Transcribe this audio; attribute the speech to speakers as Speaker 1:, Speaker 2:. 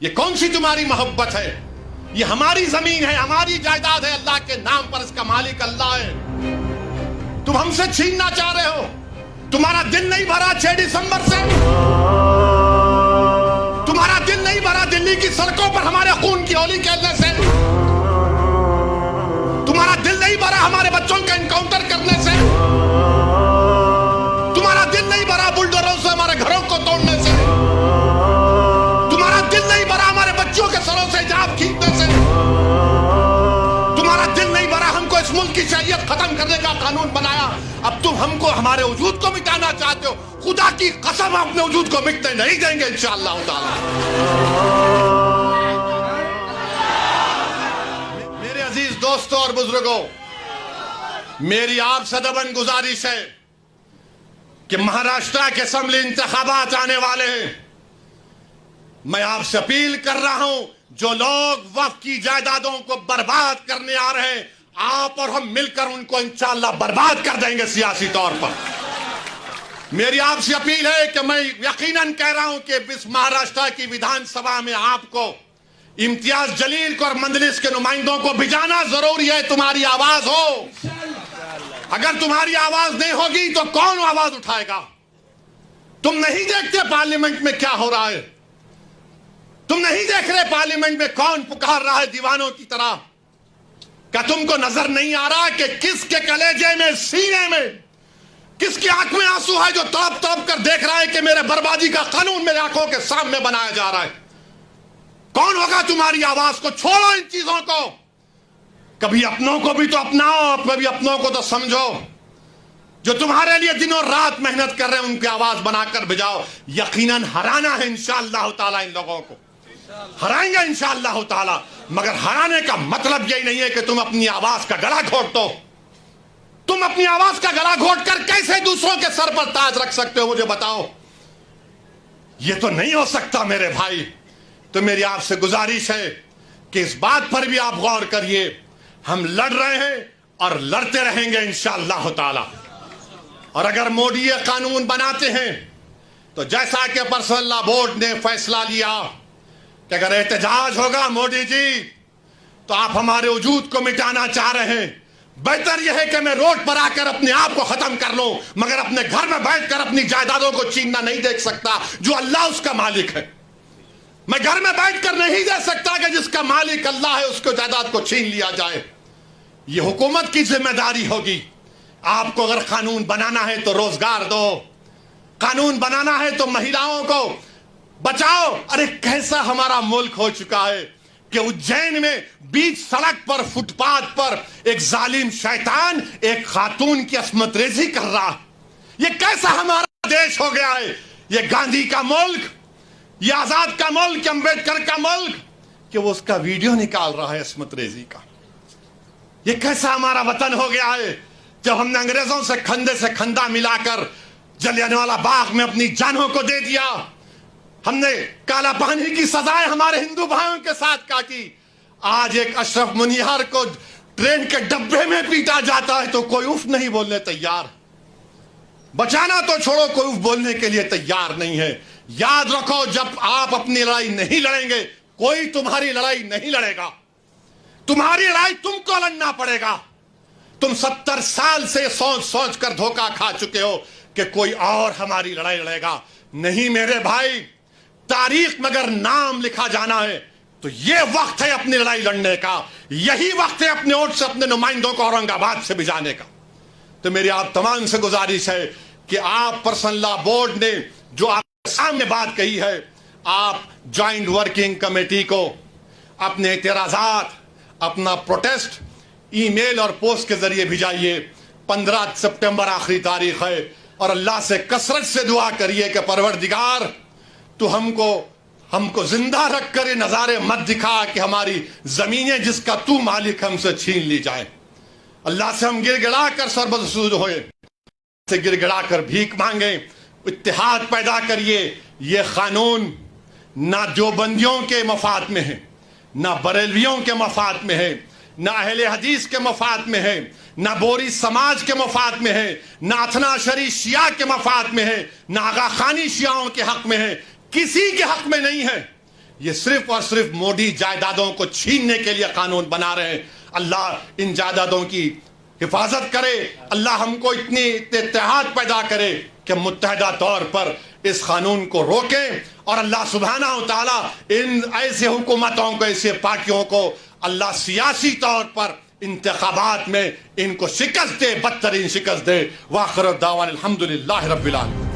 Speaker 1: یہ کون سی تمہاری محبت ہے؟ یہ ہماری زمین ہے، ہماری جائیداد ہے، اللہ کے نام پر اس کا مالک اللہ ہے، تم ہم سے چھیننا چاہ رہے ہو۔ تمہارا دل نہیں بھرا 6 دسمبر سے؟ تمہارا دل نہیں بھرا دلی کی سڑکوں پر ہمارے خون کی ہولی کھیلنے سے؟ تمہارا دل نہیں بھرا ہمارے بچوں کا انکاؤنٹر کرنے سے؟ تمہارا دل نہیں بھرا بلڈوزروں سے ہمارے گھروں کو توڑنے سے؟ تمہارا دل نہیں بھرا ہمارے بچوں کے سروں سے حجاب کھینچنے سے؟ تمہارا دل نہیں بھرا ہم کو اس ملک کی شریعت ختم کرنے کا قانون بنایا، اب تم ہم کو ہمارے وجود کو مٹانا چاہتے ہو؟ خدا کی قسم اپنے وجود کو مٹنے نہیں دیں گے انشاءاللہ تعالی۔ میرے عزیز دوستوں اور بزرگوں، میری آپ سے دبن گزارش ہے کہ مہاراشٹر کے اسمبلی انتخابات آنے والے ہیں، میں آپ سے اپیل کر رہا ہوں جو لوگ وقف کی جائیدادوں کو برباد کرنے آ رہے ہیں، آپ اور ہم مل کر ان کو انشاءاللہ برباد کر دیں گے سیاسی طور پر۔ میری آپ سے اپیل ہے کہ میں یقیناً کہہ رہا ہوں کہ اس مہاراشٹر کی ویدھان سبھا میں آپ کو، امتیاز جلیل کو اور مجلس کے نمائندوں کو بھیجانا ضروری ہے، تمہاری آواز ہو۔ اگر تمہاری آواز نہیں ہوگی تو کون آواز اٹھائے گا؟ تم نہیں دیکھتے پارلیمنٹ میں کیا ہو رہا ہے؟ تم نہیں دیکھ رہے پارلیمنٹ میں کون پکار رہا ہے دیوانوں کی طرح؟ کیا تم کو نظر نہیں آ رہا کہ کس کے کلیجے میں، سینے میں، کس کی آنکھ میں آنسو ہے جو تڑپ تڑپ کر دیکھ رہا ہے کہ میرے بربادی کا قانون میرے آنکھوں کے سامنے بنایا جا رہا ہے؟ کون ہوگا تمہاری آواز کو؟ چھوڑو ان چیزوں کو، کبھی اپنوں کو بھی تو اپناؤ، کبھی اپنوں کو تو سمجھو۔ جو تمہارے لیے دن اور رات محنت کر رہے ہیں ان کی آواز بنا کر بھجاؤ۔ یقیناً ہرانا ہے انشاءاللہ تعالی، ان لوگوں کو ہرائیں گے انشاءاللہ تعالی، مگر ہرانے کا مطلب یہی نہیں ہے کہ تم اپنی آواز کا گلا گھونٹ دو۔ تم اپنی آواز کا گلا گھونٹ کر کیسے دوسروں کے سر پر تاج رکھ سکتے ہو؟ مجھے بتاؤ، یہ تو نہیں ہو سکتا میرے بھائی۔ تو میری آپ سے گزارش ہے کہ اس بات پر بھی آپ غور کریے، ہم لڑ رہے ہیں اور لڑتے رہیں گے انشاءاللہ تعالی۔ اور اگر مودی یہ قانون بناتے ہیں تو جیسا کہ پرسنل لا بورڈ نے فیصلہ لیا کہ اگر احتجاج ہوگا مودی جی تو آپ ہمارے وجود کو مٹانا چاہ رہے ہیں، بہتر یہ ہے کہ میں روڈ پر آ کر اپنے آپ کو ختم کر لوں، مگر اپنے گھر میں بیٹھ کر اپنی جائیدادوں کو چھیننا نہیں دیکھ سکتا جو اللہ اس کا مالک ہے۔ میں گھر میں بیٹھ کر نہیں دے سکتا کہ جس کا مالک اللہ ہے اس کو جائیداد کو چھین لیا جائے۔ یہ حکومت کی ذمہ داری ہوگی۔ آپ کو اگر قانون بنانا ہے تو روزگار دو، قانون بنانا ہے تو مہیلاؤں کو بچاؤ۔ ارے کیسا ہمارا ملک ہو چکا ہے کہ اجین میں بیچ سڑک پر، فٹ پاتھ پر ایک ظالم شیطان ایک خاتون کی عصمت ریزی کر رہا۔ یہ کیسا ہمارا دیش ہو گیا ہے؟ یہ گاندھی کا ملک، یہ آزاد کا ملک، امبیڈکر کا ملک، کہ وہ اس کا ویڈیو نکال رہا ہے عصمت ریزی کا۔ یہ کیسا ہمارا وطن ہو گیا ہے جب ہم نے انگریزوں سے کھندے سے کھندا ملا کر جلیانوالہ باغ میں اپنی جانوں کو دے دیا، ہم نے کالا پانی کی سزائیں ہمارے ہندو بھائیوں کے ساتھ کاٹی۔ آج ایک اشرف منیہار کو ٹرین کے ڈبے میں پیٹا جاتا ہے تو کوئی اف نہیں بولنے تیار، بچانا تو چھوڑو کوئی اف بولنے کے لیے تیار نہیں ہے۔ یاد رکھو، جب آپ اپنی لڑائی نہیں لڑیں گے کوئی تمہاری لڑائی نہیں لڑے گا، تمہاری لڑائی تم کو لڑنا پڑے گا۔ تم 70 سال سے سوچ سوچ کر دھوکہ کھا چکے ہو کہ کوئی اور ہماری لڑائی لڑے گا۔ نہیں میرے بھائی، تاریخ میں اگر نام لکھا جانا ہے تو یہ وقت ہے اپنی لڑائی لڑنے کا، یہی وقت ہے اپنے ووٹ سے اپنے نمائندوں کو اورنگ آباد سے بھجانے کا۔ تو میری آپ تمام سے گزارش ہے کہ آپ پرسنل لا بورڈ نے جو آپ کے سامنے بات کہی ہے، آپ جوائنٹ ورکنگ کمیٹی کو اپنے اعتراضات، اپنا پروٹیسٹ ای میل اور پوسٹ کے ذریعے بھیجائیے۔ 15 سپٹمبر آخری تاریخ ہے، اور اللہ سے کثرت سے دعا کریے کہ پروردگار تو ہم کو زندہ رکھ کر یہ نظارے مت دکھا کہ ہماری زمینیں جس کا تو مالک ہم سے چھین لی جائیں۔ اللہ سے ہم گر گڑا کر سربسود ہوئے، سے گر گڑا کر بھیک مانگیں، اتحاد پیدا کریے۔ یہ قانون نہ دیوبندیوں کے مفاد میں ہے، نہ بریلویوں کے مفاد میں ہے، نہ اہل حدیث کے مفاد میں ہے، نہ بوری سماج کے مفاد میں ہے، نہ اثنا عشری شیعہ کے مفاد میں ہے، نہ آغا خانی شیعوں کے حق میں ہے، کسی کے حق میں نہیں ہے۔ یہ صرف اور صرف موڈی جائیدادوں کو چھیننے کے لیے قانون بنا رہے ہیں. اللہ ان جائیدادوں کی حفاظت کرے. اللہ ہم کو اتنی اتحاد پیدا کرے کہ متحدہ طور پر اس قانون کو روکیں, اور اللہ سبحانہ و تعالیٰ ان ایسے حکومتوں کو, ایسے پارٹیوں کو اللہ سیاسی طور پر انتخابات میں ان کو شکست دے, بدترین شکست دے. وآخر دعوانا الحمدللہ رب العالمین.